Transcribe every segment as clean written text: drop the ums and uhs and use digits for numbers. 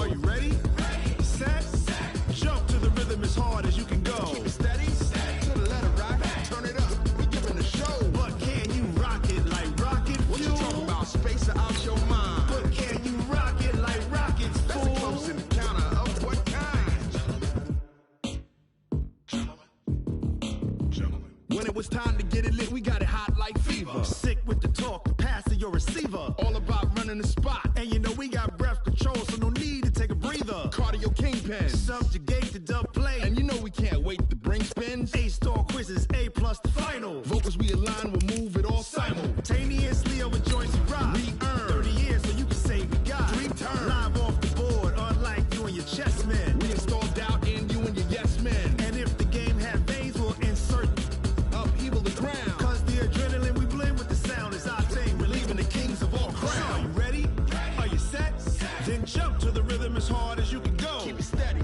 Are you ready? Set. Jump to the rhythm as hard as you can go. Keep it steady. To the letter rock. Turn it up. We giving the show. But can you rock it like rocket fuel? What you talking about? Space out your mind. But can you rock it like rockets, fool? That's a close encounter of what kind? Gentlemen. When it was time to get it lit, we got it hot like fever. Sick with the talk, pass to your receiver. All about running the spot. And you know we got breath control, so no need to take a breather. Cardio kingpin. Subjugate the dub play. And you know we can't wait to bring spins. A-star quizzes, A+ the final. Vocals we align, we'll move it all simultaneously over joints and rock. We earn 30 years, so you can say we got 3 turns. Live off the board, unlike you and your chess men. We install doubt in you and your yes men. And if the game had veins, we'll insert upheaval the ground. Cause the adrenaline we blend with the sound is our thing. We're leaving the kings of all crowns. So are you ready? Are you set? Then jump to the rhythm as hard as you can go. Keep it steady.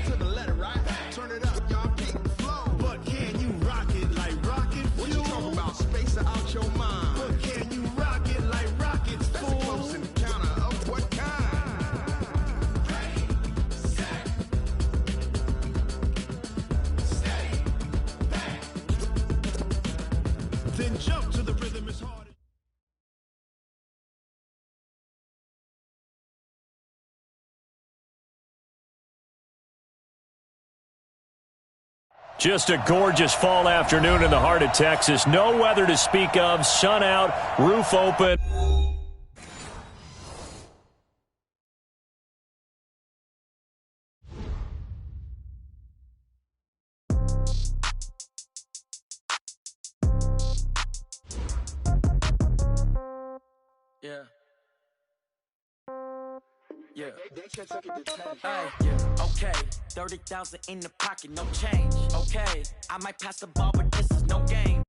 To the letter right. Turn it up, y'all keep the flow. But can you rock it like rocket fuel? What you talking about? Space out your mind. But can you rock it like rockets, fool? That's a close encounter of what kind? Ready, set, steady, back. Then jump to the rhythm as hard. Just a gorgeous fall afternoon in the heart of Texas. No weather to speak of. Sun out, roof open. Yeah. Yeah. Hey, yeah. Okay. 30,000 in the pocket, no change. Okay. I might pass the ball, but this is no game.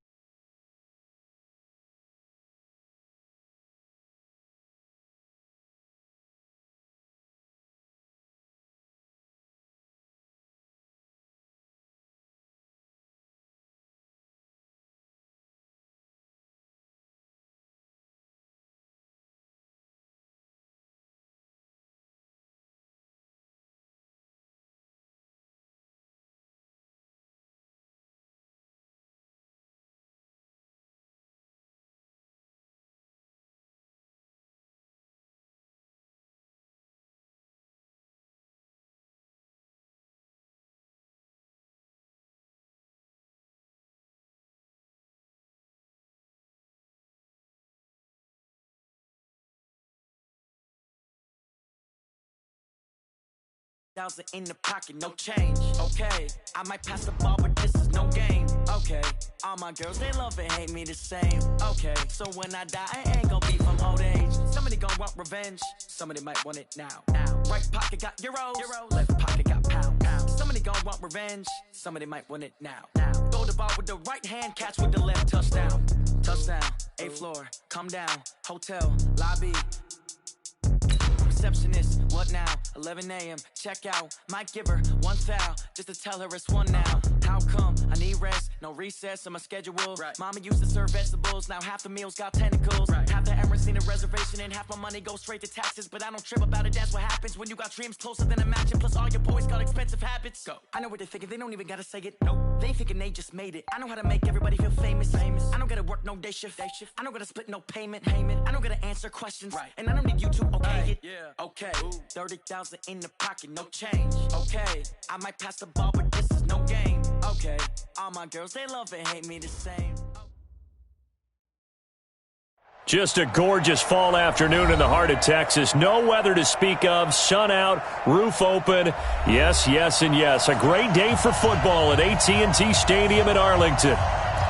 In the pocket, no change. Okay, I might pass the ball, but this is no game. Okay, all my girls, they love and hate me the same. Okay, so when I die, I ain't gonna be from old age. Somebody gonna want revenge, somebody might want it now. Right pocket got euros, left pocket got pounds. Somebody gonna want revenge, somebody might want it now. Throw the ball with the right hand, catch with the left, touchdown. Touchdown, 8th floor, come down, hotel, lobby. Receptionist, what now? 11 a.m. check out. Might give her one foul just to tell her it's one now. How come? I need rest, no recess on my schedule. Right. Mama used to serve vegetables, now half the meals got tentacles. Right. Half the Emirates need a reservation and half my money goes straight to taxes. But I don't trip about it, that's what happens when you got dreams closer than a match. And plus all your boys got expensive habits. Go. I know what they're thinking, they don't even gotta say it. Nope. They ain't thinking they just made it. I know how to make everybody feel famous. I don't gotta work no day shift. I don't gotta split no payment. I don't gotta answer questions. Right. And I don't need you to okay it. Yeah. Okay, 30,000 in the pocket, no change. Okay, I might pass the ball, but this is no game. Okay, all my girls, they love and hate me the same. Just a gorgeous fall afternoon in the heart of Texas. No weather to speak of. Sun out, roof open. Yes, yes, and yes. A great day for football at AT&T Stadium in Arlington.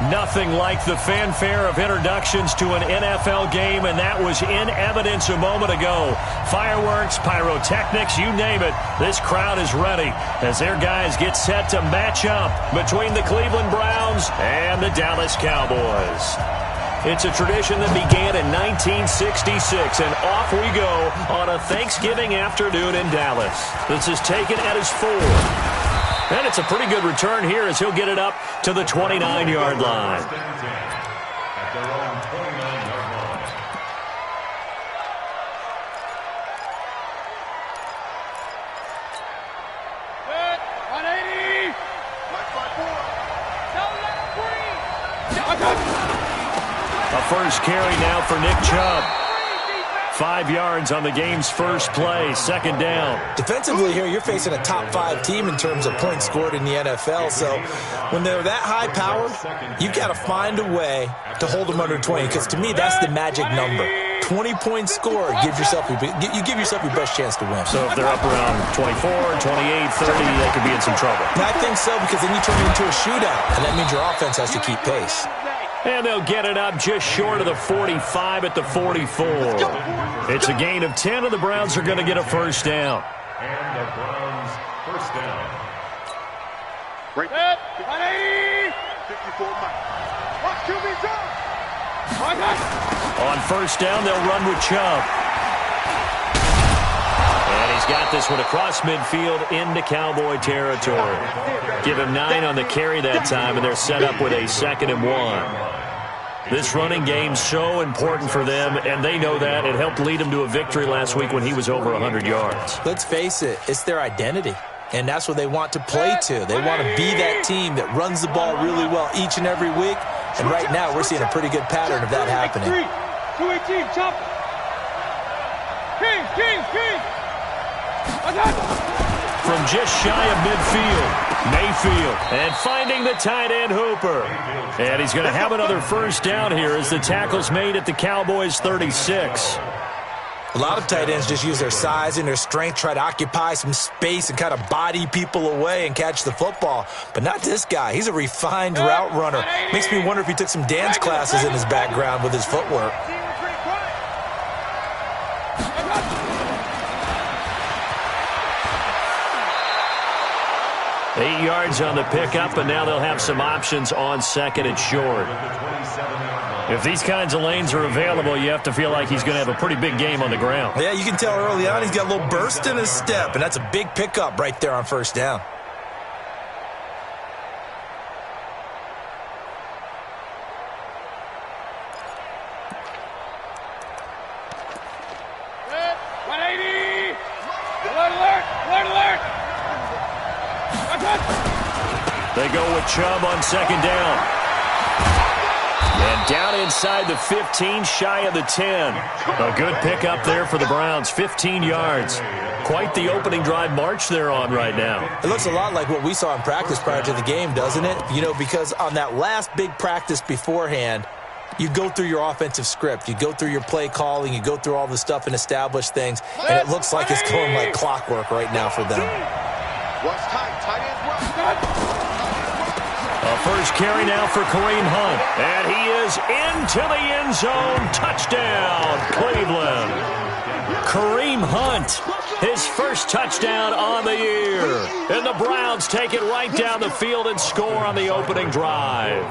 Nothing like the fanfare of introductions to an NFL game, and that was in evidence a moment ago. Fireworks, pyrotechnics, you name it. This crowd is ready as their guys get set to match up between the Cleveland Browns and the Dallas Cowboys. It's a tradition that began in 1966, and off we go on a Thanksgiving afternoon in Dallas. This is taken at his 4. And it's a pretty good return here as he'll get it up to the 29-yard line. A first carry now for Nick Chubb. 5 yards on the game's first play, second down. Defensively here, you're facing a top 5 team in terms of points scored in the NFL. So when they're that high powered, you've got to find a way to hold them under 20. Because to me, that's the magic number. 20-point score, you give yourself your best chance to win. So if they're up around 24, 28, 30, they could be in some trouble. I think so, because then you turn it into a shootout, and that means your offense has to keep pace. And they'll get it up just short of the 45 at the 44. It's a gain of 10, and the Browns are going to get a first down. And the Browns first down. Break it. 180. 54 miles. Watch QB drop. On first down, they'll run with Chubb. And he's got this one across midfield into Cowboy territory. Give him 9 on the carry that time, and they're set up with a 2nd and 1. This running game's so important for them, and they know that. It helped lead them to a victory last week when he was over 100 yards. Let's face it, it's their identity, and that's what they want to play to. They want to be that team that runs the ball really well each and every week, and right now we're seeing a pretty good pattern of that happening. 218, chop. King. From just shy of midfield, Mayfield, and finding the tight end Hooper. And he's going to have another first down here as the tackle's made at the Cowboys' 36. A lot of tight ends just use their size and their strength, try to occupy some space and kind of body people away and catch the football. But not this guy. He's a refined route runner. Makes me wonder if he took some dance classes in his background with his footwork. 8 yards on the pickup, and now they'll have some options on 2nd and short. If these kinds of lanes are available, you have to feel like he's going to have a pretty big game on the ground. Yeah, you can tell early on he's got a little burst in his step, and that's a big pickup right there on first down. They go with Chubb on 2nd down. And down inside the 15, shy of the 10. A good pickup there for the Browns, 15 yards. Quite the opening drive march they're on right now. It looks a lot like what we saw in practice prior to the game, doesn't it? You know, because on that last big practice beforehand, you go through your offensive script. You go through your play calling. You go through all the stuff and establish things. And it looks like it's going like clockwork right now for them. Watch tight ends rush. A first carry now for Kareem Hunt. And he is into the end zone. Touchdown, Cleveland. Kareem Hunt, his first touchdown on the year. And the Browns take it right down the field and score on the opening drive.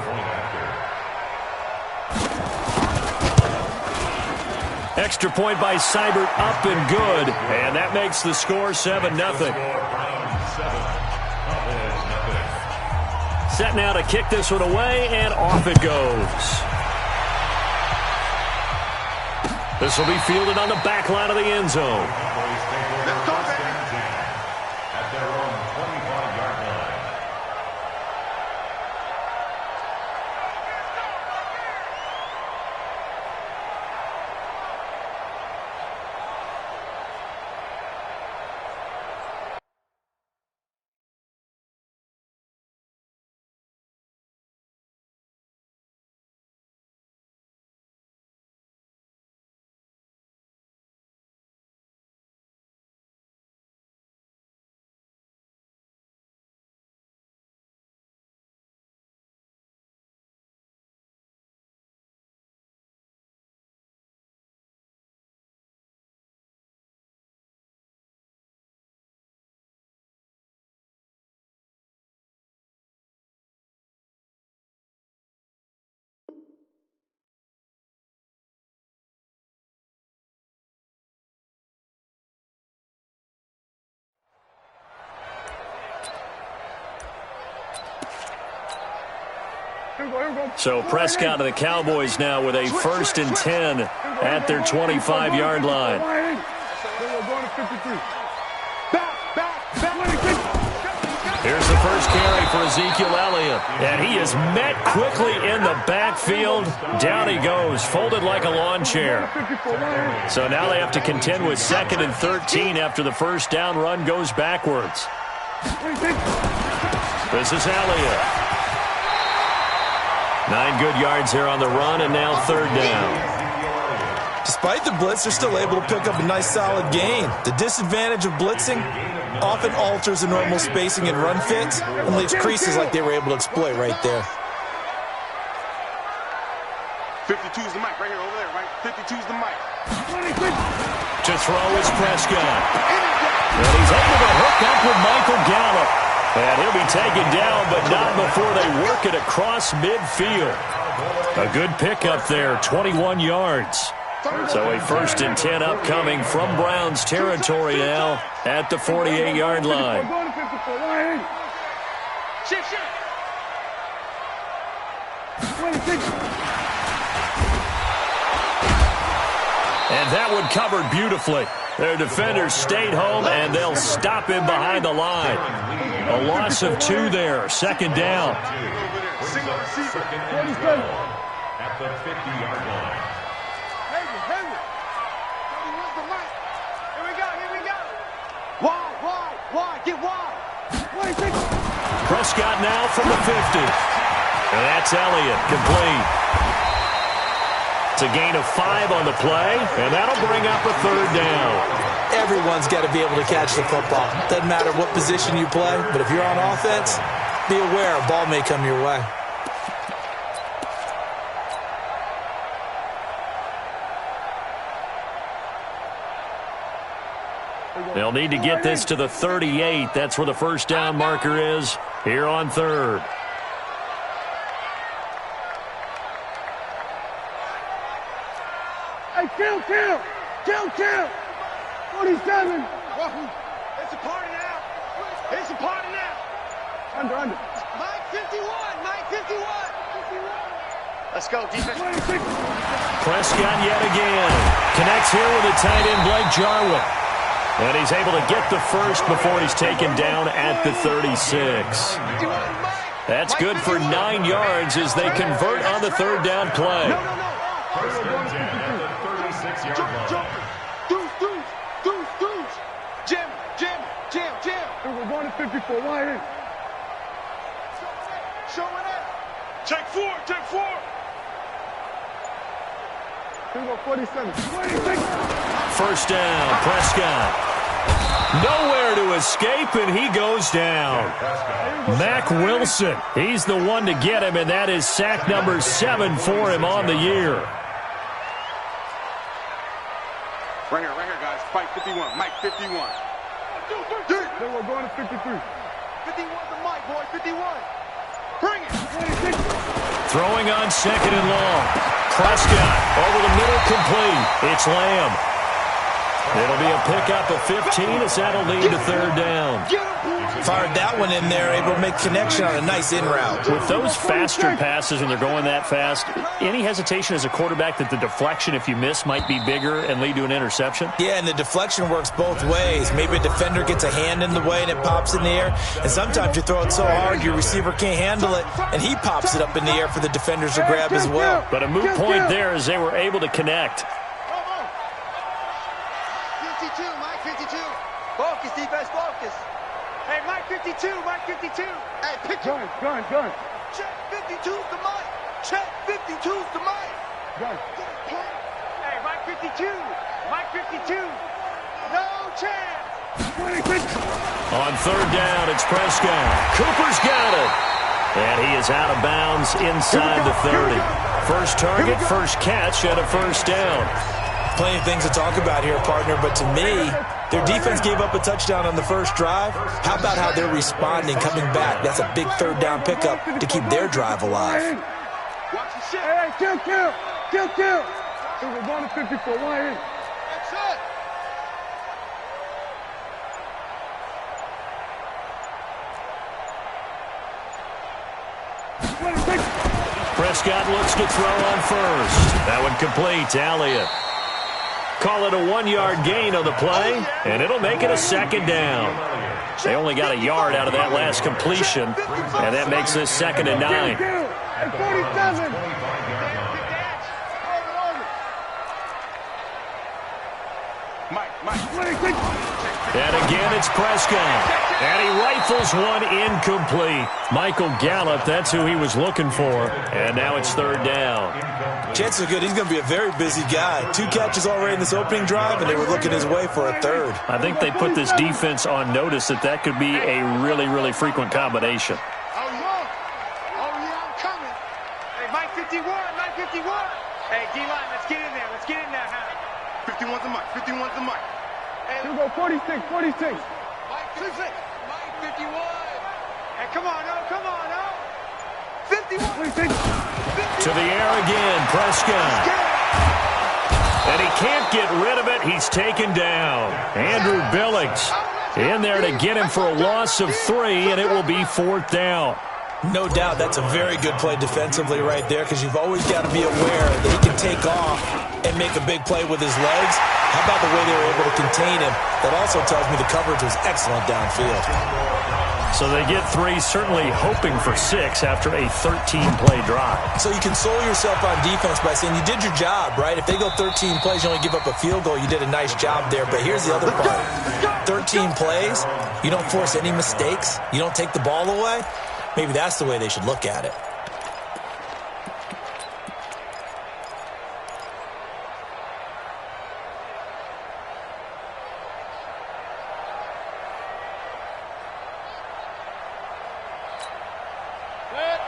Extra point by Seibert, up and good. And that makes the score 7-0. Set now to kick this one away, and off it goes. This will be fielded on the back line of the end zone. At their own 25-yard line. So Prescott and the Cowboys now with a 1st and 10 at their 25-yard line. Here's the first carry for Ezekiel Elliott. And he is met quickly in the backfield. Down he goes, folded like a lawn chair. So now they have to contend with 2nd and 13 after the first down run goes backwards. This is Elliott. 9 good yards there on the run, and now 3rd down. Despite the blitz, they're still able to pick up a nice solid gain. The disadvantage of blitzing often alters the normal spacing and run fits and leaves creases like they were able to exploit right there. 52 is the mic right here, over there, right? 52 is the mic. To throw is Prescott. And he's able to hook up with Michael Gallup. And he'll be taken down, but not before they work it across midfield. A good pickup there, 21 yards. So a 1st and 10 upcoming from Browns territory now at the 48-yard line. And that one covered beautifully. Their defenders stayed home, and they'll stop him behind the line. A loss of 2 there, 2nd down. At the 50-yard line. Wide, get wide. Prescott now from the 50. And that's Elliott, complete. It's a gain of 5 on the play, and that'll bring up a 3rd down. Everyone's got to be able to catch the football. Doesn't matter what position you play, but if you're on offense, be aware a ball may come your way. They'll need to get this to the 38. That's where the first down marker is here on 3rd. Hey, kill. 47. It's a party now. Under. Mike 51. Let's go, defense. Prescott yet again. Connects here with the tight end, Blake Jarwin. And he's able to get the first before he's taken down at the 36. That's good for 9 yards as they convert on the 3rd down play. No. Deuce. Jim. We're going to 54. Wide in. Showing it. Take 4. 47. 26. First down, Prescott. Nowhere to escape, and he goes down. Mack Wilson, he's the one to get him, and that is sack number 7 for him on the year. Right here, guys. Fight 51. Mike 51. Then we're going to 53. 51 the mic, boy. 51. Bring it. 26. Throwing on 2nd and long. Prescott over the middle, complete. It's Lamb. It'll be a pickup of 15 as that'll lead to 3rd down. Fired that one in there, able to make connection on a nice in route. With those faster passes when they're going that fast, any hesitation as a quarterback that the deflection, if you miss, might be bigger and lead to an interception? Yeah, and the deflection works both ways. Maybe a defender gets a hand in the way and it pops in the air, and sometimes you throw it so hard your receiver can't handle it, and he pops it up in the air for the defenders to grab as well. But a moot point there as they were able to connect. 52, Mike 52. Focus, defense, focus. Hey, Mike 52. Hey, pick gun. Check 52's the mic. Check 52's the mic. Gun. Hey, Mike 52. No chance. 26. On 3rd down, it's Prescott. Cooper's got it. And he is out of bounds inside the 30. First target, first catch, and a first down. Plenty of things to talk about here, partner, but to me, their defense gave up a touchdown on the first drive. How about how they're responding, coming back? That's a big 3rd down pickup to keep their drive alive. Hey, kill. We're going to 54. Wide in. That's it. Prescott looks to throw on first. That one complete to Elliott. Call it a 1-yard gain on the play, and it'll make it a 2nd down. They only got a yard out of that last completion, and that makes this 2nd and 9. And 47. And again, it's Prescott. And he rifles one incomplete. Michael Gallup, that's who he was looking for. And now it's 3rd down. Chances are good he's going to be a very busy guy. 2 catches already in this opening drive, and they were looking his way for a 3rd. I think they put this defense on notice that could be a really, really frequent combination. Oh, yeah, I'm coming. Hey, Mike 51, Mike 51. Hey, D-line, let's get in there. Let's get in there, huh? 51's the Mike, 51's the Mike. Hey, let's go 46, 46. Mike 56. Mike 51. Hey, come on, no. 51. 46. To the air again, Prescott. And he can't get rid of it. He's taken down. Andrew Billings in there to get him for a loss of 3, and it will be 4th down. No doubt that's a very good play defensively right there, because you've always got to be aware that he can take off and make a big play with his legs. How about the way they were able to contain him? That also tells me the coverage was excellent downfield. So they get 3, certainly hoping for 6 after a 13-play drive. So you console yourself on defense by saying you did your job, right? If they go 13 plays, you only give up a field goal, you did a nice job there. But here's the other part. 13 plays, you don't force any mistakes, you don't take the ball away. Maybe that's the way they should look at it.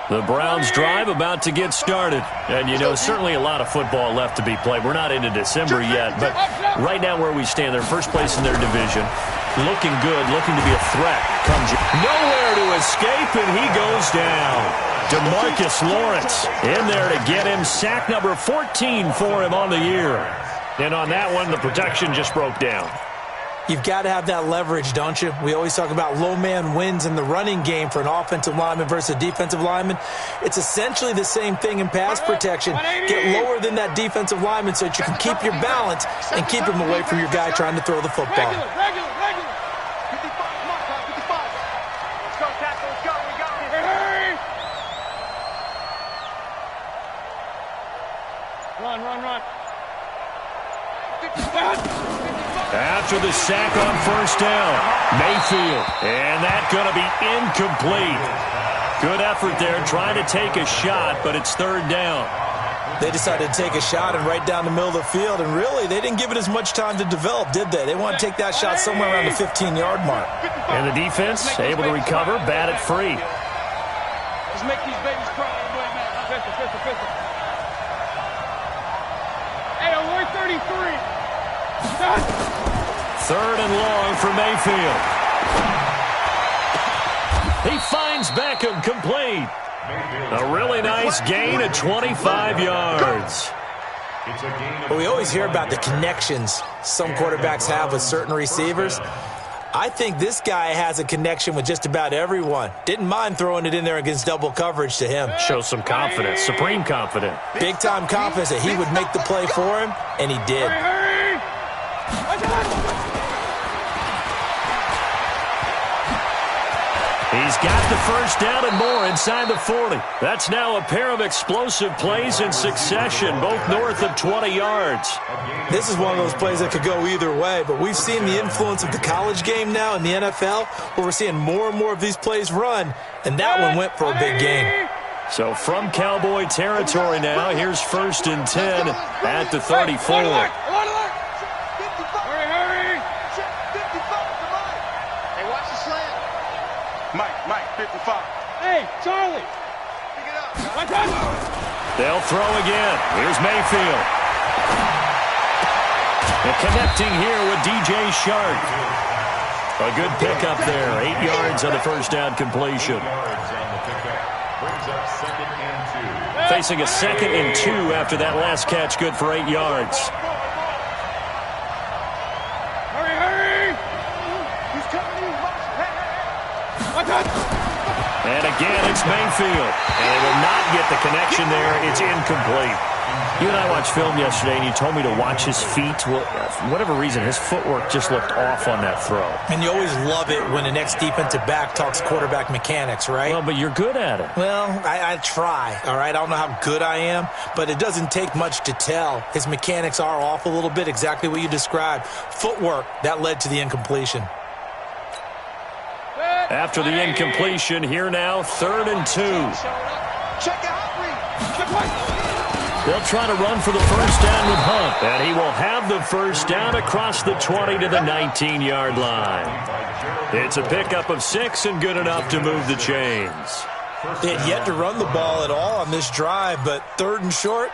The Browns drive about to get started. And, you know, certainly a lot of football left to be played. We're not into December yet, but right now where we stand, they're first place in their division. Looking good, looking to be a threat. Comes nowhere to escape, and he goes down. DeMarcus Lawrence in there to get him. Sack number 14 for him on the year. And on that one, the protection just broke down. You've got to have that leverage, don't you? We always talk about low man wins in the running game for an offensive lineman versus a defensive lineman. It's essentially the same thing in pass protection. Get lower than that defensive lineman so that you can keep your balance and keep him away from your guy trying to throw the football. Regular. 55, come on, 55. Let's go, tackle, let's go. We got this. Hey! Run. 55. After the sack on 1st down, Mayfield. And that's going to be incomplete. Good effort there trying to take a shot, but it's 3rd down. They decided to take a shot and right down the middle of the field, and really, they didn't give it as much time to develop, did they? They want to take that shot somewhere around the 15-yard mark. And the defense able to recover, bat it free. Let's make these babies cry. Pistol. Hey, on 133. 3rd and long for Mayfield. He finds Beckham complete. A really nice gain of 25 yards. Well, we always hear about the connections some quarterbacks have with certain receivers. I think this guy has a connection with just about everyone. Didn't mind throwing it in there against double coverage to him. Shows some confidence, supreme confidence. Big-time confidence that he would make the play for him, and he did. He's got the 1st down and more inside the 40. That's now a pair of explosive plays in succession, both north of 20 yards. This is one of those plays that could go either way, but we've seen the influence of the college game now in the NFL, where we're seeing more and more of these plays run, and that one went for a big gain. So from Cowboy territory now, here's 1st and 10 at the 34. Mike, 55. Hey, Charlie. Pick it up. They'll throw again. Here's Mayfield. And connecting here with DJ Shark. A good pickup there. 8 yards on the 1st down completion. Facing a 2nd and 2 after that last catch. Good for 8 yards. And again, it's Mayfield. And they will not get the connection there. It's incomplete. You and I watched film yesterday, and you told me to watch his feet. Well, for whatever reason, his footwork just looked off on that throw. And you always love it when the next defensive back talks quarterback mechanics, right? Well, but you're good at it. Well, I try, all right? I don't know how good I am, but it doesn't take much to tell. His mechanics are off a little bit, exactly what you described. Footwork, that led to the incompletion. After the incompletion, here now, 3rd and 2. Check out, read. Check right. They'll try to run for the first down with Hunt, and he will have the first down across the 20 to the 19-yard line. It's a pickup of 6 and good enough to move the chains. They had yet to run the ball at all on this drive, but 3rd and short,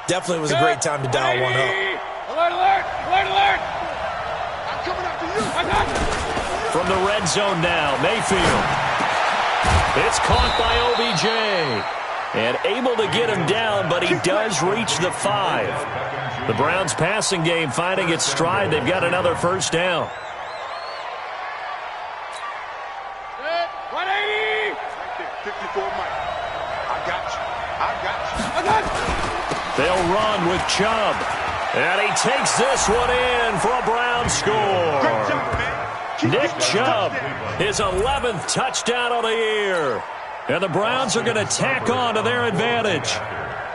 definitely was a great time to dial one up. Alert, alert, alert, alert. I'm coming after you. I got you. From the red zone now, Mayfield. It's caught by OBJ. And able to get him down, but he does reach the 5. The Browns passing game finding its stride. They've got another first down. 180. 54 Mike. I got you. I got you. I got you. They'll run with Chubb. And he takes this one in for a Brown score. Great job, man. Nick Chubb, his 11th touchdown of the year. And the Browns are going to tack on to their advantage.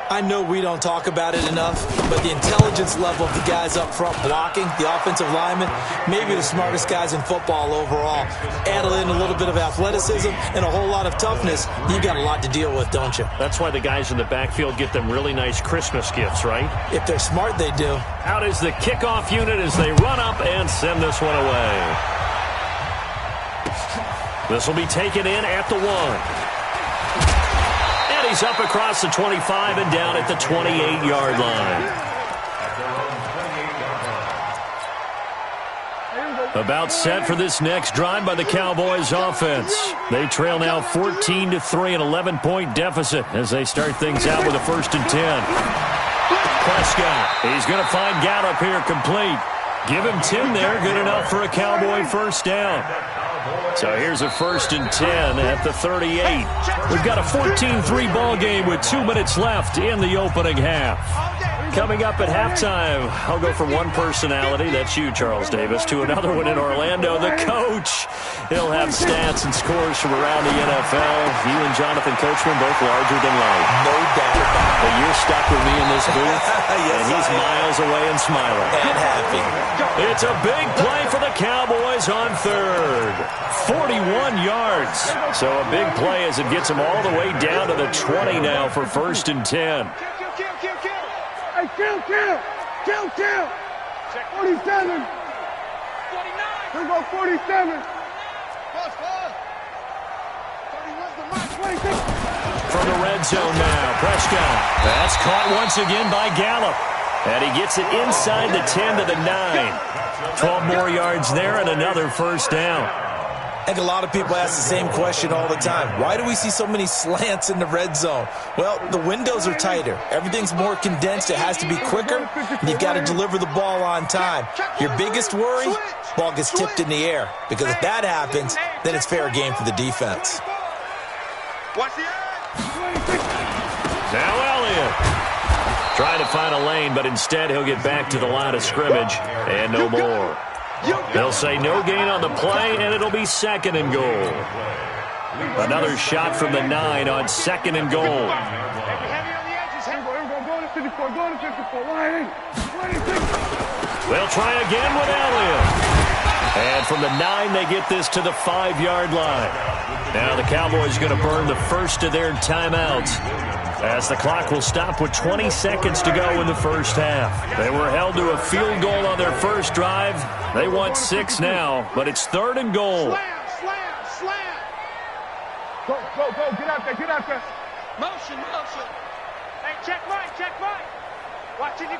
I know we don't talk about it enough, but the intelligence level of the guys up front blocking, the offensive linemen, maybe the smartest guys in football overall. Add in a little bit of athleticism and a whole lot of toughness, you got a lot to deal with, don't you? That's why the guys in the backfield get them really nice Christmas gifts, right? If they're smart, they do. Out is the kickoff unit as they run up and send this one away. This will be taken in at the 1. He's up across the 25 and down at the 28-yard line. About set for this next drive by the Cowboys offense. They trail now 14-3, an 11-point deficit as they start things out with a 1st and 10. Prescott, he's going to find Gallup here complete. Give him 10 there, good enough for a Cowboy first down. So here's a 1st and 10 at the 38. We've got a 14-3 ball game with 2 minutes left in the opening half. Coming up at halftime, I'll go from one personality, that's you, Charles Davis, to another one in Orlando, the coach. He'll have stats and scores from around the NFL. You and Jonathan Coachman both larger than life. No doubt about it. But you're stuck with me in this booth, Yes, and he's miles away and smiling. And happy. It's a big play for the Cowboys on 3rd. 41 yards. So a big play as it gets them all the way down to the 20 now for 1st and 10. Kill. Hey, kill. 47. 49. Here we go, 47. Plus 31's the mark. 26. From the red zone now, Prescott. That's caught once again by Gallup. And he gets it inside the 10 to the 9. 12 more yards there and another first down. I think a lot of people ask the same question all the time. Why do we see so many slants in the red zone? Well, the windows are tighter. Everything's more condensed. It has to be quicker, and you've got to deliver the ball on time. Your biggest worry, ball gets tipped in the air. Because if that happens, then it's fair game for the defense. Watch the Now Elliott trying to find a lane, but instead he'll get back to the line of scrimmage and no more. They'll say no gain on the play, and it'll be 2nd and goal. Another shot from the 9 on 2nd and goal. They'll try again with Elliott. And from the 9, they get this to the 5-yard line. Now the Cowboys are going to burn the first of their timeouts, as the clock will stop with 20 seconds to go in the first half. They were held to a field goal on their first drive. They want 6 now, but it's 3rd and goal. Slam. Go. Get out there. Motion. Hey, check right. Watch 85.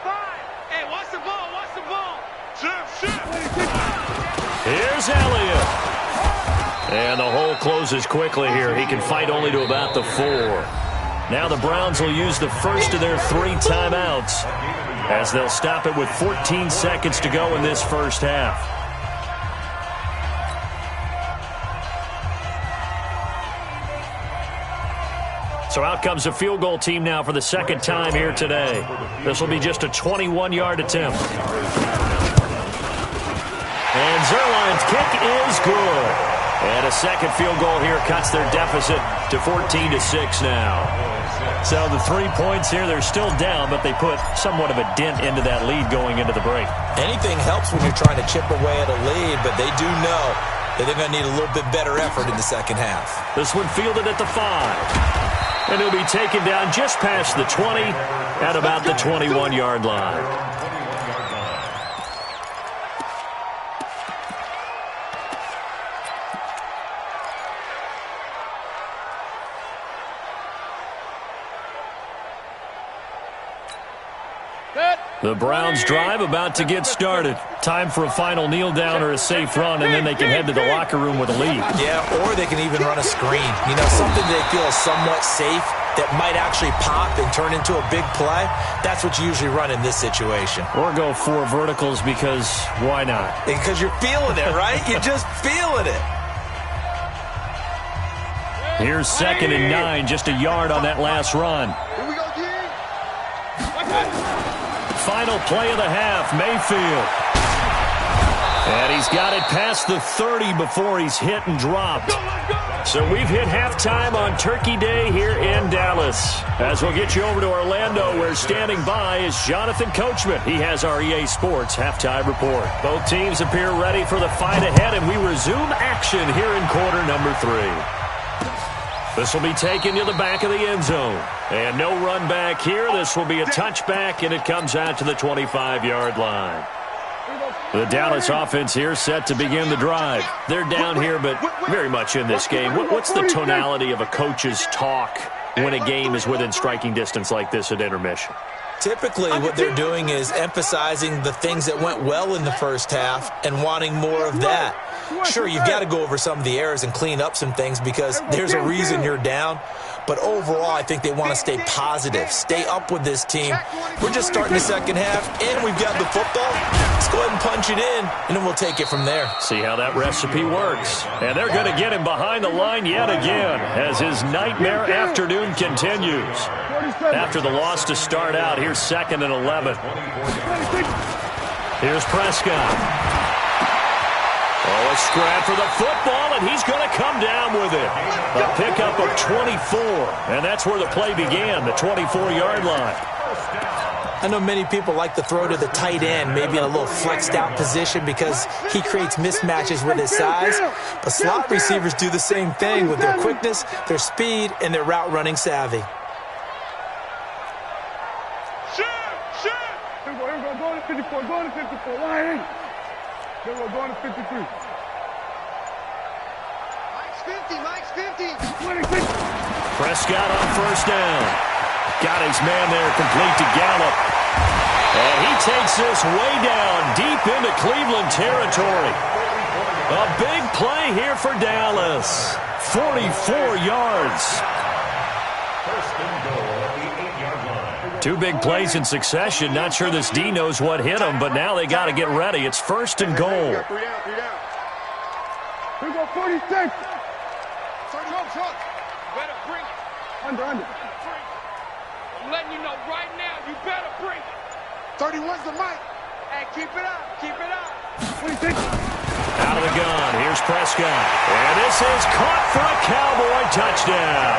Hey, watch the ball. Shift. Here's Elliott. And the hole closes quickly here. He can fight only to about the 4. Now the Browns will use the first of their 3 timeouts, as they'll stop it with 14 seconds to go in this first half. So out comes the field goal team now for the second time here today. This will be just a 21-yard attempt. And Zerline's kick is good. And a second field goal here cuts their deficit to 14-6 now. So the 3 points here, they're still down, but they put somewhat of a dent into that lead going into the break. Anything helps when you're trying to chip away at a lead, but they do know that they're going to need a little bit better effort in the second half. This one fielded at the 5. And he'll be taken down just past the 20 at about the 21-yard line. The Browns drive about to get started. Time for a final kneel down or a safe run, and then they can head to the locker room with a lead. Yeah, or they can even run a screen. You know, something they feel is somewhat safe that might actually pop and turn into a big play. That's what you usually run in this situation. Or go 4 verticals because why not? Because you're feeling it, right? You're just feeling it. Here's 2nd and 9, just a yard on that last run. Here we go, G. Final play of the half, Mayfield. And he's got it past the 30 before he's hit and dropped. So we've hit halftime on Turkey Day here in Dallas. As we'll get you over to Orlando, where standing by is Jonathan Coachman. He has our EA Sports halftime report. Both teams appear ready for the fight ahead, and we resume action here in quarter number 3. This will be taken to the back of the end zone. And no run back here. This will be a touchback, and it comes out to the 25-yard line. The Dallas offense here set to begin the drive. They're down here, but very much in this game. What's the tonality of a coach's talk when a game is within striking distance like this at intermission? Typically, what they're doing is emphasizing the things that went well in the first half and wanting more of that. Sure, you've got to go over some of the errors and clean up some things because there's a reason you're down. But overall, I think they want to stay positive, stay up with this team. We're just starting the second half, and we've got the football. Let's go ahead and punch it in, and then we'll take it from there. See how that recipe works. And they're going to get him behind the line yet again as his nightmare afternoon continues. After the loss to start out, here's 2nd and 11. Here's Prescott. Oh, a scrap for the football, and he's going to come down with it. A pickup of 24, and that's where the play began, the 24-yard line. I know many people like to throw to the tight end, maybe in a little flexed out position because he creates mismatches with his size. But slot receivers do the same thing with their quickness, their speed, and their route running savvy. Here we go, going to 54, going to 54, line. Here we go, going to 53. Mike's 50. Prescott on first down. Got his man there complete to Gallup. And he takes this way down deep into Cleveland territory. A big play here for Dallas. 44 yards. 2 big plays in succession. Not sure this D knows what hit him, but now they got to get ready. It's 1st and goal. 3 down. Here we go, 46. Truck. Better bring it. Under. I'm letting you know right now, you better bring it. 31's the mic. Hey, keep it up. 26. Out of the gun. Here's Prescott. And this is caught for a Cowboy touchdown.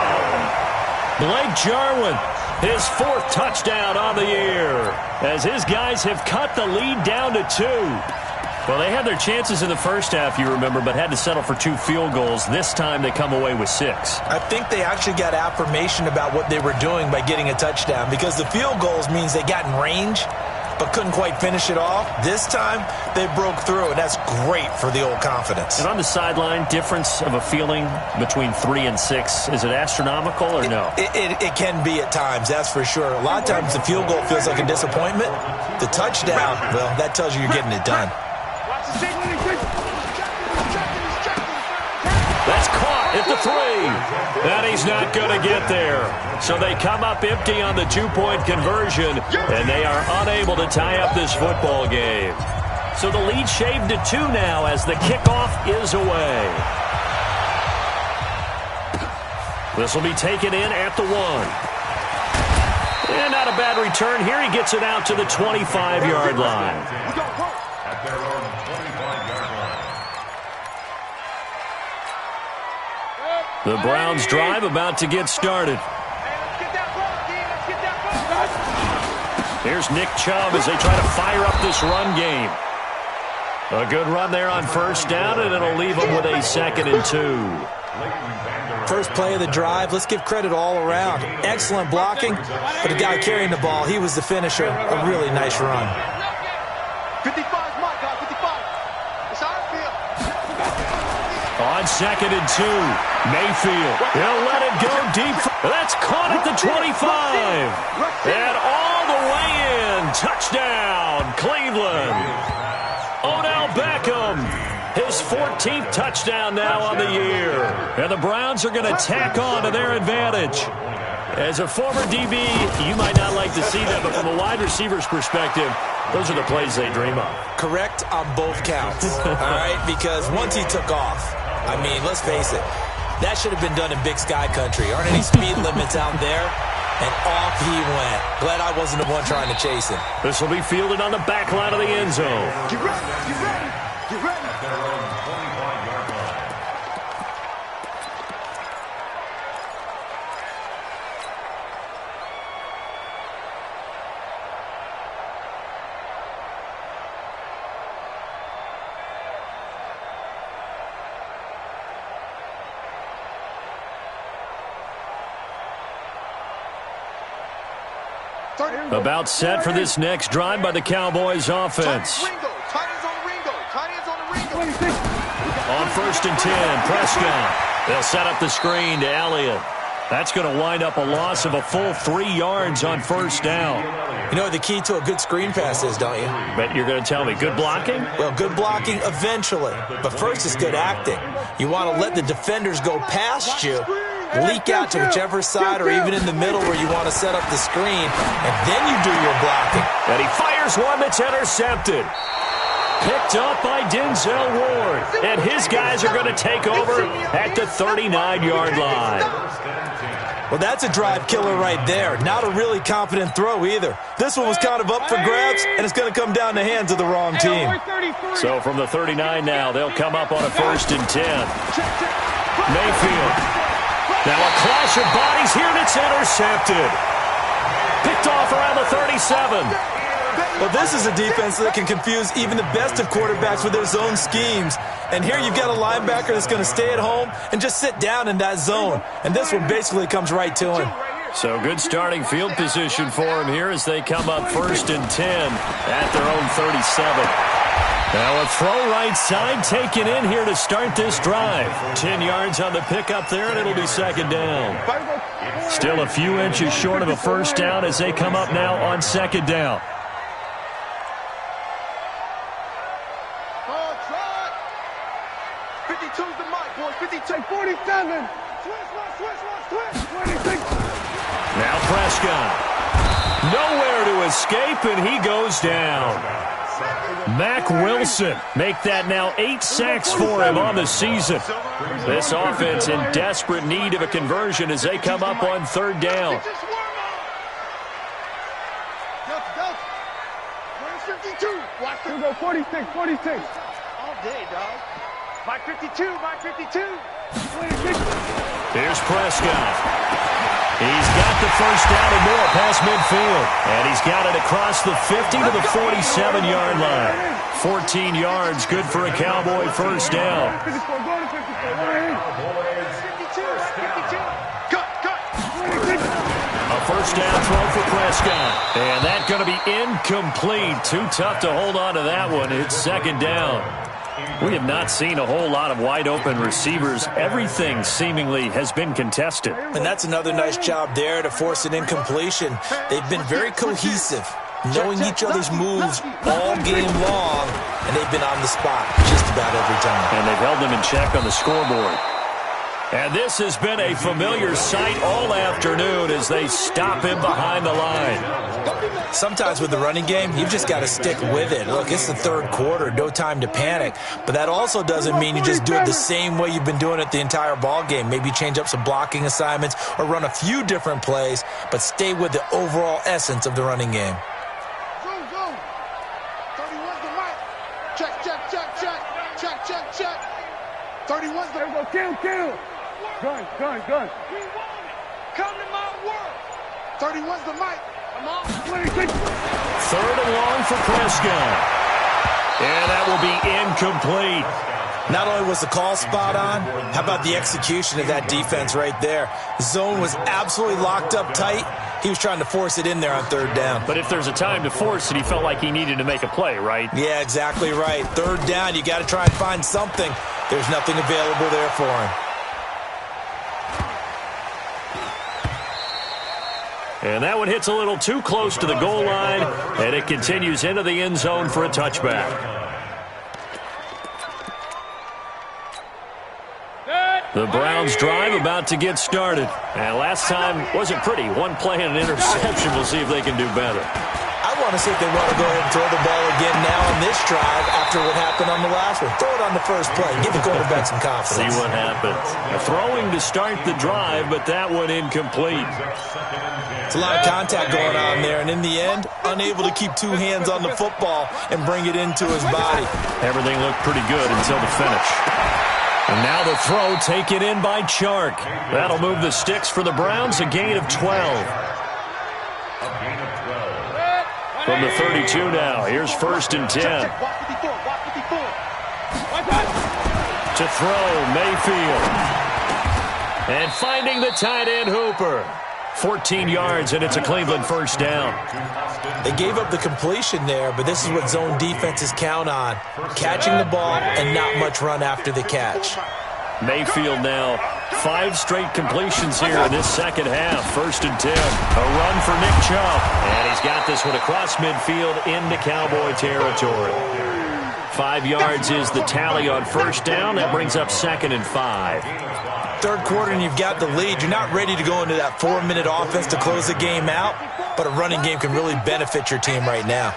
Blake Jarwin, his 4th touchdown on the year, as his guys have cut the lead down to 2. Well, they had their chances in the first half, you remember, but had to settle for 2 field goals. This time they come away with 6. I think they actually got affirmation about what they were doing by getting a touchdown because the field goals means they got in range but couldn't quite finish it off. This time, they broke through, and that's great for the old confidence. And on the sideline, difference of a feeling between 3 and 6, is it astronomical or no? It can be at times, that's for sure. A lot of times the field goal feels like a disappointment. The touchdown, well, that tells you you're getting it done. That's caught at the 3. And he's not going to get there. So they come up empty on the 2-point conversion, and they are unable to tie up this football game. So the lead shaved to 2 now as the kickoff is away. This will be taken in at the 1. And not a bad return here. He gets it out to the 25-yard line. At their own 25-yard line. The Browns drive about to get started. Here's Nick Chubb as they try to fire up this run game. A good run there on first down, and it'll leave them with a 2nd and 2. First play of the drive, let's give credit all around. Excellent blocking, but the guy carrying the ball, he was the finisher. A really nice run. 55 is my guy, 55. It's how I feel. On 2nd and 2, Mayfield. He'll let it go deep. That's caught at the 25. And all the way in. Touchdown, Cleveland. Odell Beckham, his 14th touchdown now on the year. And the Browns are going to tack on to their advantage. As a former DB, you might not like to see that, but from a wide receiver's perspective, those are the plays they dream of. Correct on both counts, all right? Because once he took off, I mean, let's face it, that should have been done in Big Sky Country. Aren't any speed limits out there? And off he went. Glad I wasn't the one trying to chase him. This will be fielded on the back line of the end zone. Get ready, get ready, get ready. At their own 25-yard line. About set for this next drive by the Cowboys offense. Tight ends on the Ringo. Tight ends on the Ringo. On 1st and 10, Prescott. They'll set up the screen to Elliott. That's going to wind up a loss of a full 3 yards on first down. You know what the key to a good screen pass is, don't you? Bet you're going to tell me. Good blocking? Well, good blocking eventually. But first, it's good acting. You want to let the defenders go past you, leak out to whichever side or even in the middle where you want to set up the screen, and then you do your blocking. And he fires one that's intercepted. Picked up by Denzel Ward. And his guys are going to take over at the 39-yard line. Well, that's a drive killer right there. Not a really confident throw either. This one was kind of up for grabs, and it's going to come down the hands of the wrong team. So from the 39 now, they'll come up on a 1st and 10. Mayfield. Now a clash of bodies here, and it's intercepted. Picked off around the 37. Well, this is a defense that can confuse even the best of quarterbacks with their zone schemes. And here you've got a linebacker that's going to stay at home and just sit down in that zone. And this one basically comes right to him. So good starting field position for him here as they come up 1st and 10 at their own 37. Now a throw right side taken in here to start this drive. 10 yards on the pickup there, and it'll be 2nd down. Still a few inches short of a first down as they come up now on 2nd down. Now Prescott. Nowhere to escape, and he goes down. Mack Wilson make that now 8 sacks for him on the season. This offense in desperate need of a conversion as they come up on 3rd down. 46. All day, dog. Mike 52, Mike 52. Here's Prescott. He's got the first down and more past midfield. And he's got it across the 50 to the 47-yard line. 14 yards, good for a Cowboy first down. A first down throw for Prescott. And that's going to be incomplete. Too tough to hold on to that one. It's 2nd down. We have not seen a whole lot of wide-open receivers. Everything seemingly has been contested. And that's another nice job there to force an incompletion. They've been very cohesive, knowing each other's moves all game long, and they've been on the spot just about every time. And they've held them in check on the scoreboard. And this has been a familiar sight all afternoon as they stop him behind the line. Sometimes with the running game, you've just got to stick with it. Look, it's the third quarter, no time to panic. But that also doesn't mean you just do it the same way you've been doing it the entire ball game. Maybe change up some blocking assignments or run a few different plays, but stay with the overall essence of the running game. Zoom. 31's the mic. Check. 31's the... There we go, kill. Gun. Come to my work. 31's the mic. Come on. 26. Third and long for Prescott. And that will be incomplete. Not only was the call spot on, how about the execution of that defense right there? Zone was absolutely locked up tight. He was trying to force it in there on third down. But if there's a time to force it, he felt like he needed to make a play, right? Yeah, exactly right. Third down, you got to try and find something. There's nothing available there for him. And that one hits a little too close to the goal line, and it continues into the end zone for a touchback. The Browns drive about to get started. And last time wasn't pretty. One play and an interception. We'll see if they can do better. I want to see if they want to go ahead and throw the ball again now on this drive after what happened on the last one. Throw it on the first play. Give the quarterback some confidence. See what happens. Throwing to start the drive, but that one incomplete. It's a lot of contact going on there, and in the end, unable to keep two hands on the football and bring it into his body. Everything looked pretty good until the finish. And now the throw taken in by Chark. That'll move the sticks for the Browns, a gain of 12. From the 32 now, here's 1st and 10. To throw, Mayfield. And finding the tight end, Hooper. 14 yards, and it's a Cleveland first down. They gave up the completion there, but this is what zone defenses count on. Catching the ball and not much run after the catch. Mayfield now, 5 straight completions here in this second half. 1st and 10. A run for Nick Chubb. And he's got this one across midfield into Cowboy territory. 5 yards is the tally on first down. That brings up 2nd and 5. Third quarter and you've got the lead. You're not ready to go into that 4-minute offense to close the game out, but a running game can really benefit your team right now.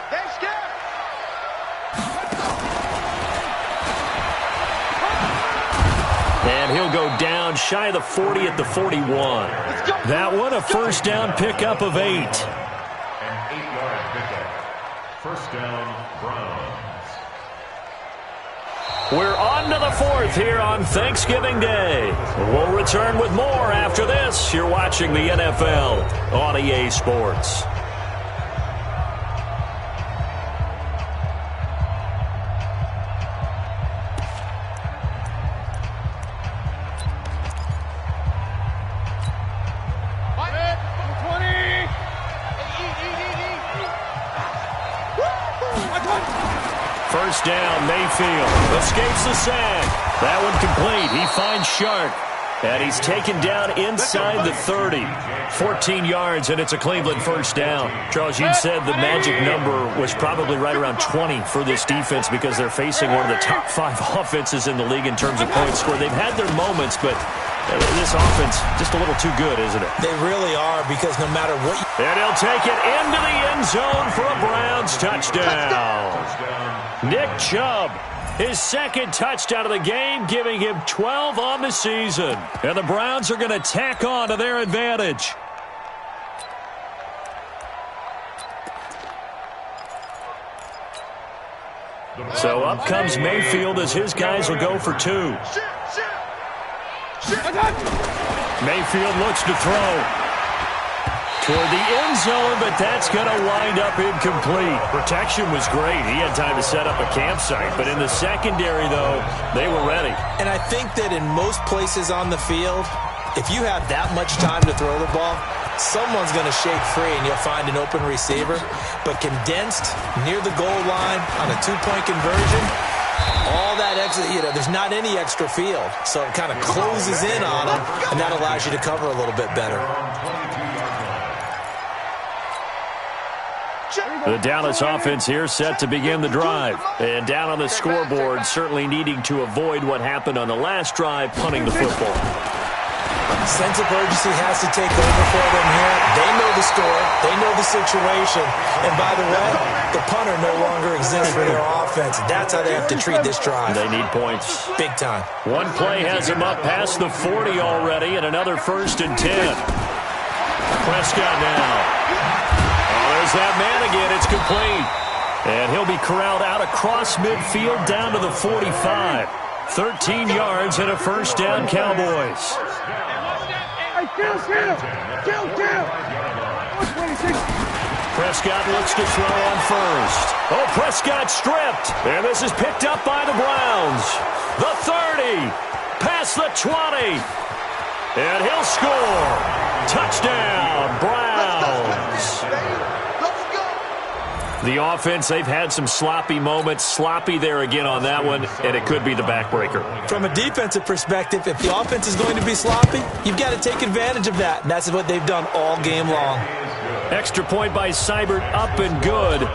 And he'll go down shy of the 40 at the 41. That one a first down pickup of 8. An 8-yard pickup. First down, Browns. We're on to the 4th here on Thanksgiving Day. We'll return with more after this. You're watching the NFL on EA Sports. First down, Mayfield escapes the sack. That one complete. He finds Shark. And he's taken down inside the 30. 14 yards, and it's a Cleveland first down. Charles, you'd said the magic number was probably right around 20 for this defense because they're facing one of the top 5 offenses in the league in terms of points scored. They've had their moments, but this offense just a little too good, isn't it? They really are, because no matter what... And he'll take it into the end zone for a Browns touchdown. Nick Chubb, his 2nd touchdown of the game, giving him 12 on the season. And the Browns are going to tack on to their advantage. So up comes Mayfield as his guys will go for 2. Mayfield looks to throw toward the end zone, but that's going to wind up incomplete. Protection was great. He had time to set up a campsite, but in the secondary, though, they were ready. And I think that in most places on the field, if you have that much time to throw the ball, someone's going to shake free and you'll find an open receiver. But condensed near the goal line on a 2-point conversion, all that extra, there's not any extra field. So it kind of closes in on them, and that allows you to cover a little bit better. The Dallas offense here set to begin the drive. And down on the scoreboard, certainly needing to avoid what happened on the last drive, punting the football. Sense of urgency has to take over for them here. They know the score. They know the situation. And by the way, the punter no longer exists for their offense. That's how they have to treat this drive. They need points. Big time. One play has him up past the 40 already, and another 1st and 10. Prescott now. Oh, there's that man again. It's complete. And he'll be corralled out across midfield down to the 45. 13 yards and a 1st down, Cowboys. Prescott looks to throw on 1st. Oh, Prescott stripped. And this is picked up by the Browns. The 30. Past the 20. And he'll score. Touchdown, Browns. The offense, they've had some sloppy moments. Sloppy there again on that one, and it could be the backbreaker. From a defensive perspective, if the offense is going to be sloppy, you've got to take advantage of that, and that's what they've done all game long. Extra point by Seibert, up and good.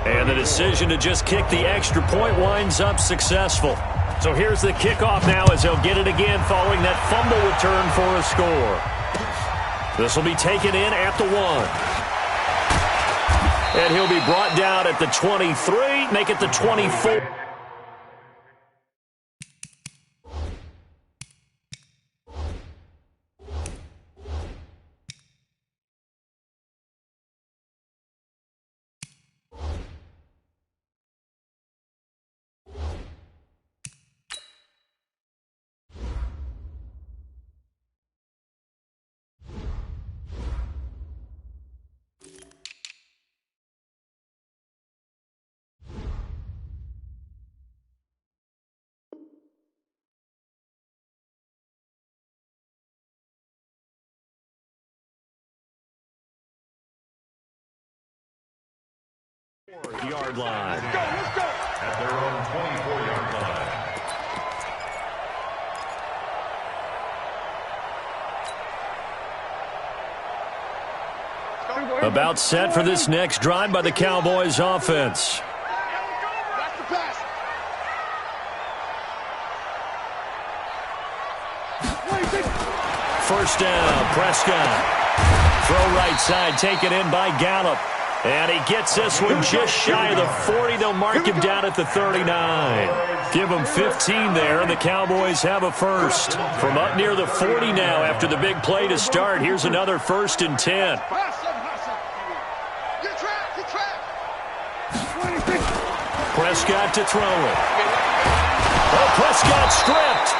And the decision to just kick the extra point winds up successful. So here's the kickoff now as they'll get it again following that fumble return for a score. This will be taken in at the 1. And he'll be brought down at the 23, make it the 24. Yard line. Let's go. At their own 24-yard line. About set for this next drive by the Cowboys offense. That's the pass. First down, Prescott. Throw right side, taken in by Gallup. And he gets this one just shy of the 40. They'll mark him down at the 39. Give him 15 there, and the Cowboys have a 1st. From up near the 40 now after the big play to start. Here's another 1st and 10. Prescott to throw it. Oh, Prescott stripped.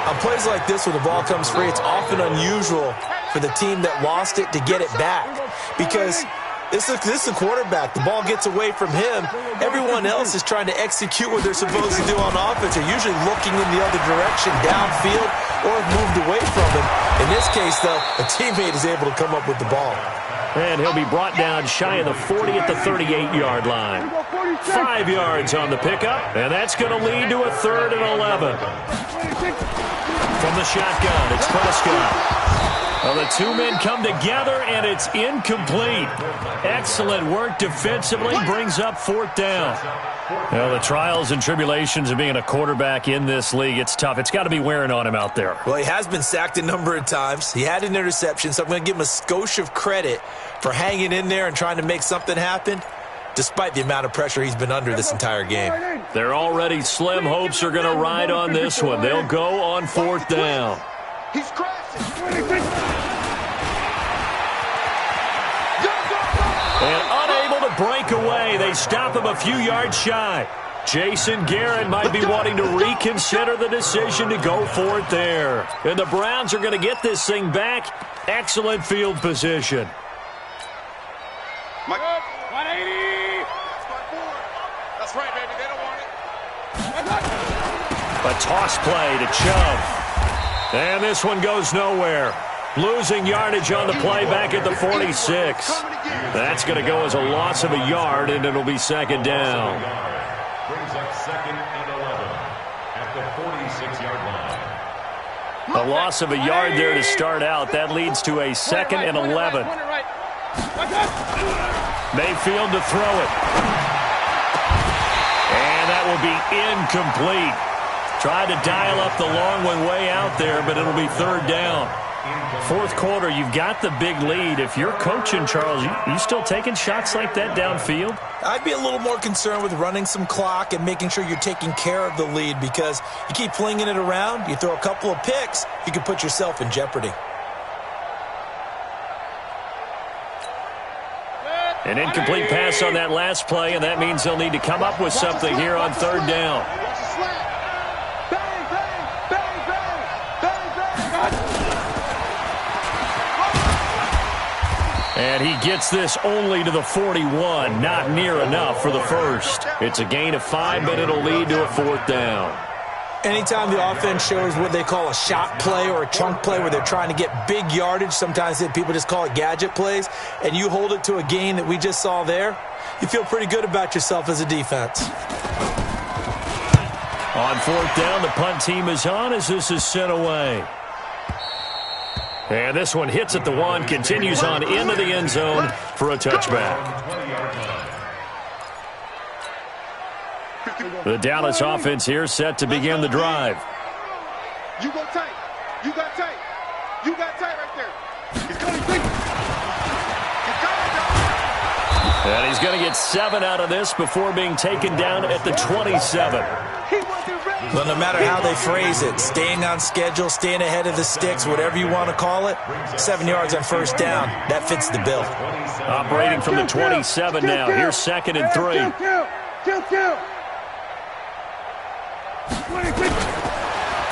On plays like this where the ball comes free, it's often unusual for the team that lost it to get it back. Because this is a quarterback. The ball gets away from him. Everyone else is trying to execute what they're supposed to do on offense. They're usually looking in the other direction, downfield, or have moved away from him. In this case, though, a teammate is able to come up with the ball. And he'll be brought down shy of the 40 at the 38-yard line. 5 yards on the pickup, and that's going to lead to a 3rd and 11. From the shotgun, it's Prescott. Well, the two men come together, and it's incomplete. Excellent work defensively, brings up 4th down. Well, the trials and tribulations of being a quarterback in this league, it's tough. It's got to be wearing on him out there. Well, he has been sacked a number of times. He had an interception, so I'm going to give him a skosh of credit for hanging in there and trying to make something happen, despite the amount of pressure he's been under this entire game. They're already slim hopes are going to ride on this one. They'll go on 4th down. He's crashing. And unable to break away, they stop him a few yards shy. Jason Garrett might be wanting to reconsider the decision to go for it there. And the Browns are going to get this thing back. Excellent field position. 180. That's right, baby. They don't want it. A toss play to Chubb. And this one goes nowhere. Losing yardage on the play back at the 46. That's going to go as a loss of a yard, and it'll be 2nd down. Brings up 2nd and 11 at the 46-yard line. A loss of a yard there to start out. That leads to a 2nd and 11. Mayfield to throw it. And that will be incomplete. Tried to dial up the long one way out there, but it'll be third down. Fourth quarter, you've got the big lead. If you're coaching, Charles, you still taking shots like that downfield? I'd be a little more concerned with running some clock and making sure you're taking care of the lead, because you keep flinging it around, you throw a couple of picks, you can put yourself in jeopardy. An incomplete pass on that last play, and that means they'll need to come up with something here on third down. And he gets this only to the 41. Not near enough for the first. It's a gain of 5, but it'll lead to a fourth down. Anytime the offense shows what they call a shot play or a chunk play where they're trying to get big yardage, sometimes people just call it gadget plays, and you hold it to a gain that we just saw there, you feel pretty good about yourself as a defense. On fourth down, the punt team is on as this is sent away. And this one hits at the 1, continues on into the end zone for a touchback. The Dallas offense here set to begin the drive. You go tight. You got tight. You got tight right there. He's going to And he's going to get 7 out of this before being taken down at the 27. Well, no matter how they phrase it, staying on schedule, staying ahead of the sticks, whatever you want to call it, 7 yards on first down, that fits the bill. Operating from the 27 now. Here's 2nd and 3.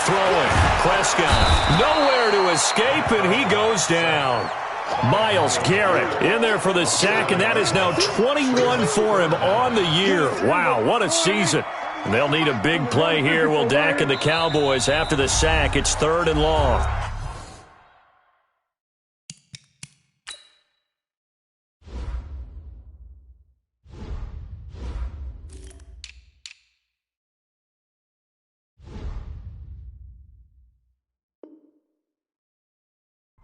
Throwing. Prescott. Nowhere to escape, and he goes down. Myles Garrett in there for the sack, and that is now 21 for him on the year. Wow, what a season. They'll need a big play here. Will Dak and the Cowboys after the sack. It's 3rd and long.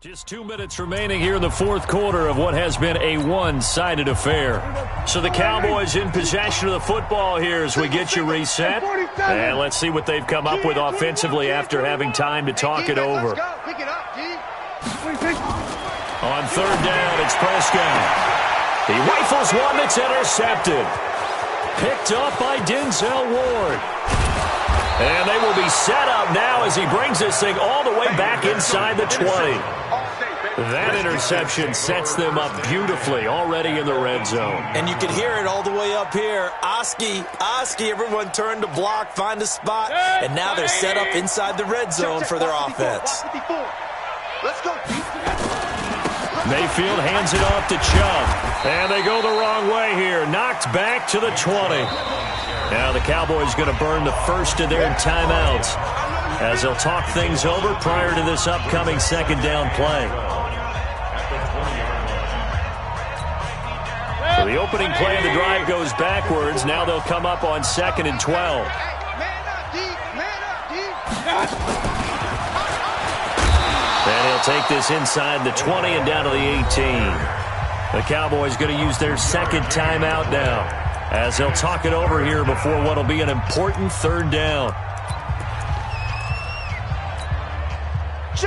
Just 2 minutes remaining here in the fourth quarter of what has been a one-sided affair. So the Cowboys in possession of the football here as we get you reset. And let's see what they've come up with offensively after having time to talk it over. On third down, it's Prescott. He rifles one that's intercepted. Picked up by Denzel Ward. And they will be set up now as he brings this thing all the way back inside the 20. That interception sets them up beautifully already in the red zone. And you can hear it all the way up here. Oski, everyone turned to block, find a spot, and now they're set up inside the red zone for their offense. Let's go. Mayfield hands it off to Chubb. And they go the wrong way here. Knocked back to the 20. Now the Cowboys going to burn the first of their timeouts as they'll talk things over prior to this upcoming second down play. So the opening play of the drive goes backwards. Now they'll come up on 2nd and 12. And he'll take this inside the 20 and down to the 18. The Cowboys going to use their second timeout now as they'll talk it over here before what will be an important third down.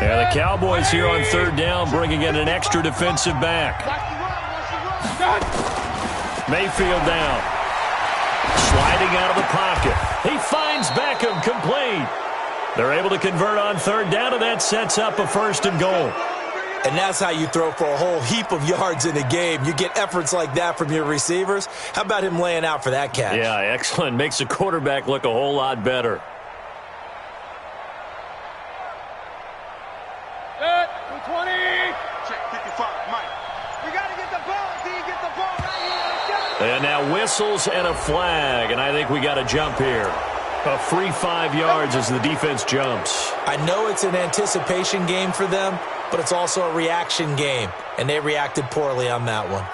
And the Cowboys here on third down bringing in an extra defensive back. Mayfield down. Sliding out of the pocket. He finds Beckham complete. They're able to convert on third down, and that sets up a 1st and goal. And that's how you throw for a whole heap of yards in a game. You get efforts like that from your receivers. How about him laying out for that catch? Yeah, excellent. Makes the quarterback look a whole lot better. Set, 20. Check 55, Mike. We got to get the ball, D. Get the ball right here. And now whistles and a flag, and I think we got a jump here. A free 5 yards as the defense jumps. I know it's an anticipation game for them, but it's also a reaction game, and they reacted poorly on that one.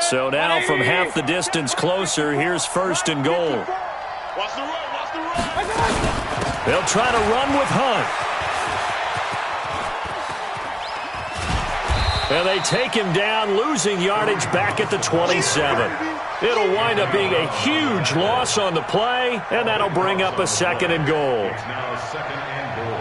So now from half the distance closer, here's 1st and goal. Watch the run, watch the run. They'll try to run with Hunt. And they take him down, losing yardage back at the 27. It'll wind up being a huge loss on the play, and that'll bring up a second and goal. It's now second and goal.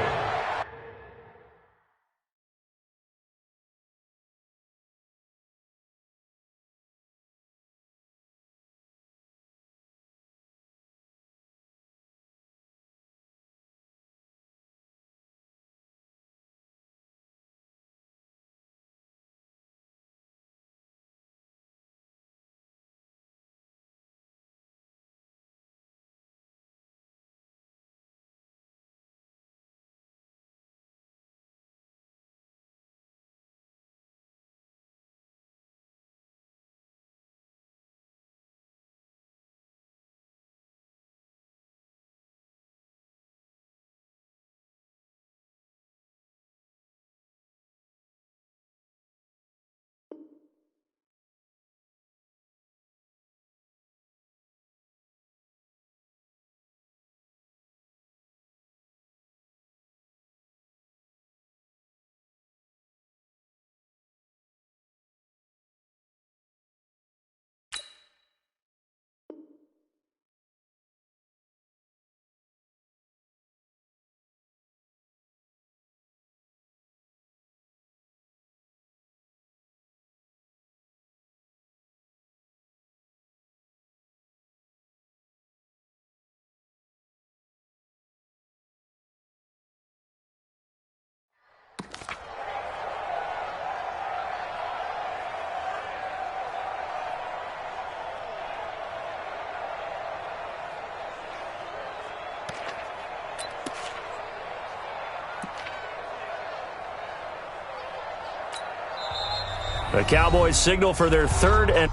The Cowboys signal for their third and...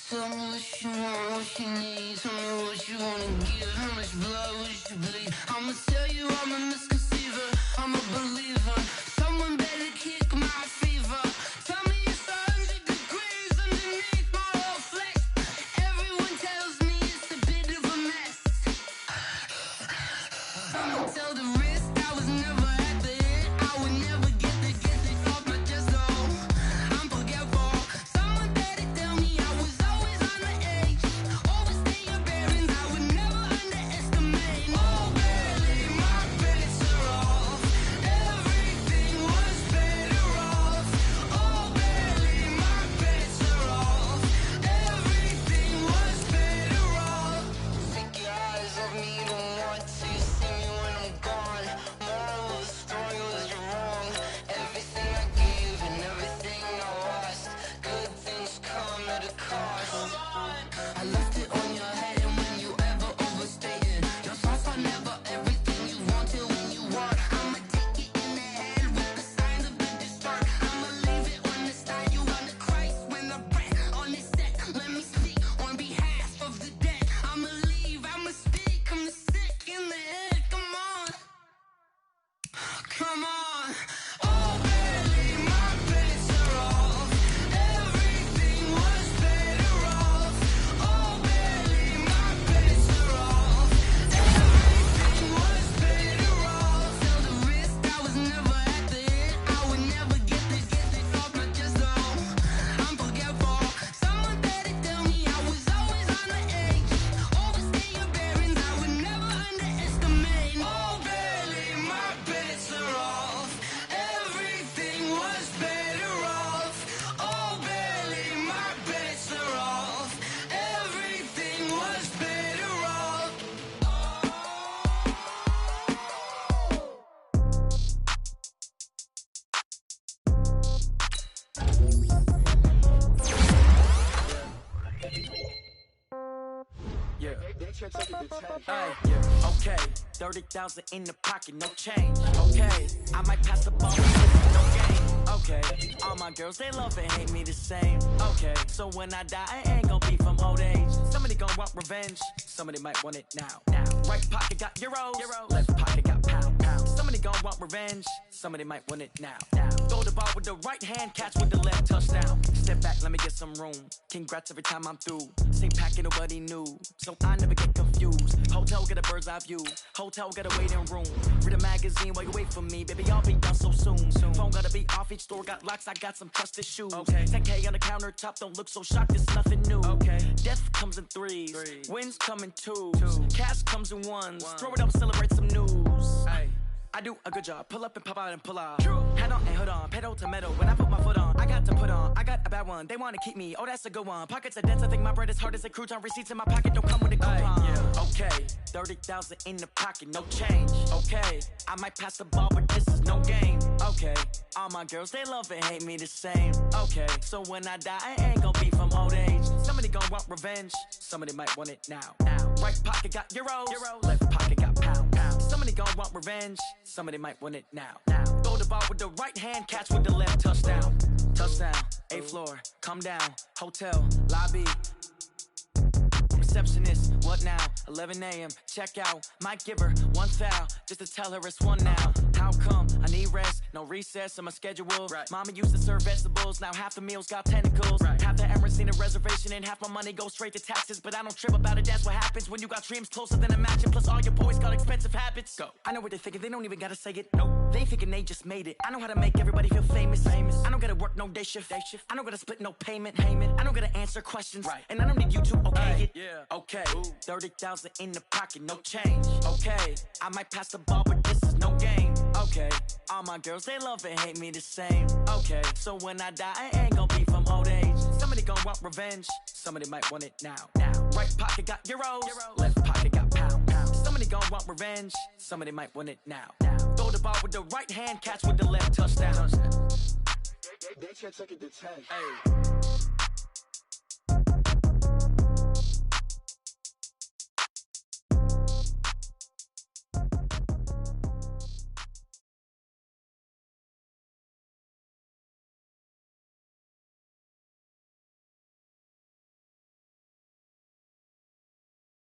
Tell me what you want, what you need. Tell me what you wanna give. How much blood would you bleed? I'ma tell you I'm a misconceiver. I'm a believer. Someone better kick my fever. Tell me it's 100 degrees underneath my whole flesh. Everyone tells me it's a bit of a mess. I'ma tell the risk I was never at the end. I would never get it off my chest. Oh, I'm forgetful. Someone better tell me I was always on the edge. Overstay your bearings, I would never underestimate. Oh, barely, my bets are off. Everything was better off. Oh, barely, my bets are off. Everything was better off. Take your eyes off me, don't want to see me when I'm gone. Moral of the story was you're wrong. Everything I gave and everything I lost. Good things come at a cost. I left it on your head, and when you ever overstay it, your thoughts are never everything you wanted when you want. I'ma take it in the head with the signs of the distort. I'ma leave it on the side. You want the Christ when the breath on this set. Let me speak on behalf of the dead. I'ma leave, I'ma speak. I'm the sick in the head. Come on, come on. Oh, barely, my bets are off. Everything was better off. Oh, barely, my bets are off. Everything was better off. Tell the risk I was never at the end. I would never get it off my chest. Oh, I'm forgetful. Someone better tell me I was always on the edge. Overstay your bearings, I would never underestimate. Oh, barely, my bets are off. Everything was better off. Oh, barely, my bets are off. Everything was better off. Yeah. Yeah. Okay. 30,000 in the pocket, no change. Okay. I might pass the ball, no game. Okay. All my girls, they love and hate me the same. Okay. So when I die, I ain't gonna be from old age. Somebody gonna want revenge. Somebody might want it now. Right pocket got euros. Left pocket got pound. Somebody gonna want revenge. Somebody might want it now. Throw Throw the ball with the right hand, catch with the left, touchdown. Step back, let me get some room. Congrats every time I'm through. Same packet, nobody knew, so I never get confused. Hotel, get a bird's eye view. Hotel, get a waiting room. Read a magazine while you wait for me, baby, I'll be done so soon. Phone gotta be off, each store got locks, I got some trusted shoes. Okay. 10K on the countertop, don't look so shocked, it's nothing new. Okay. Death comes in threes, wins come in twos, cash comes in ones. Throw it up, celebrate some news. Ay. I do a good job, pull up and pop out and pull out. Head on and hood on, pedal to metal. When I put my foot on, I got to put on. I got a bad one, they wanna keep me, oh that's a good one. Pockets are dense, I think my bread is hard as a crouton. Receipts in my pocket don't come with a coupon. Okay, 30,000 in the pocket, no change. Okay, I might pass the ball, but this is no game. Okay, all my girls, they love and hate me the same. Okay, so when I die, I ain't gon' be from old age. Somebody gon' want revenge, somebody might want it now. Right pocket got euros, left pocket got pounds. Somebody gon' want revenge, somebody might want it now. Throw the ball with the right hand, catch with the left, touchdown. Touchdown, 8th floor, come down, hotel, lobby. Receptionist, what now? 11 a.m., check out. Might give her one foul, just to tell her it's one now. How come? I need rest, no recess in my schedule. Mama used to serve vegetables, now half the meals got tentacles. Half the Emirates need a reservation and half my money goes straight to taxes. But I don't trip about it, that's what happens when you got dreams closer than a match. And plus all your boys got expensive habits. Go. I know what they're thinking, they don't even gotta say it. Nope. They thinking they just made it. I know how to make everybody feel famous. I don't gotta work no day shift. I don't gotta split no payment. I don't gotta answer questions. And I don't need you to okay it. Okay, 30,000 in the pocket, no change. Okay, I might pass the ball, but this is no game. Okay, all my girls, they love and hate me the same. Okay, so when I die, I ain't gon' be from old age. Somebody gon' want revenge, somebody might want it now. Right pocket got euros, left pocket got pounds. Somebody gon' want revenge, somebody might want it now. Throw the ball with the right hand, catch with the left, touchdown. They can't take it to 10.